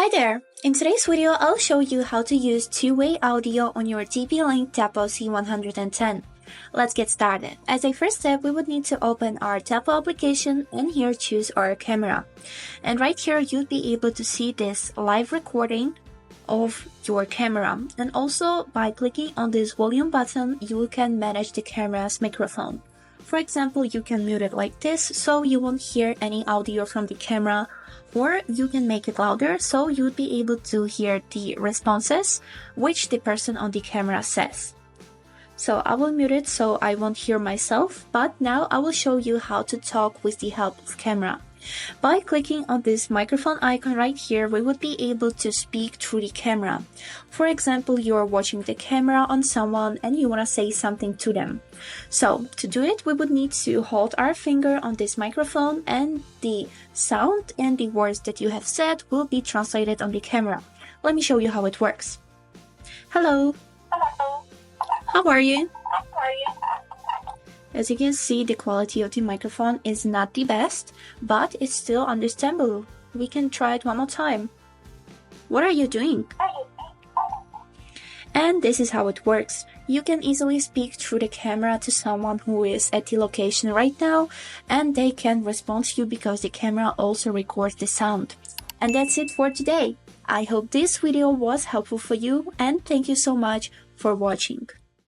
Hi there! In today's video, I'll show you how to use two-way audio on your TP-Link Tapo C110. Let's get started. As a first step, we would need to open our Tapo application and here choose our camera. And right here, you'd be able to see this live recording of your camera. And also by clicking on this volume button, you can manage the camera's microphone. For example, you can mute it like this so you won't hear any audio from the camera, or you can make it louder so you'd be able to hear the responses which the person on the camera says. So I will mute it so I won't hear myself, but now I will show you how to talk with the help of camera. By clicking on this microphone icon right here, we would be able to speak through the camera. For example, you're watching the camera on someone and you want to say something to them. So to do it, we would need to hold our finger on this microphone and the sound and the words that you have said will be translated on the camera. Let me show you how it works. Hello. Hello. How are you? How are you? As you can see, the quality of the microphone is not the best, but it's still understandable. We can try it one more time. What are you doing? And this is how it works. You can easily speak through the camera to someone who is at the location right now, and they can respond to you because the camera also records the sound. And that's it for today. I hope this video was helpful for you, and thank you so much for watching.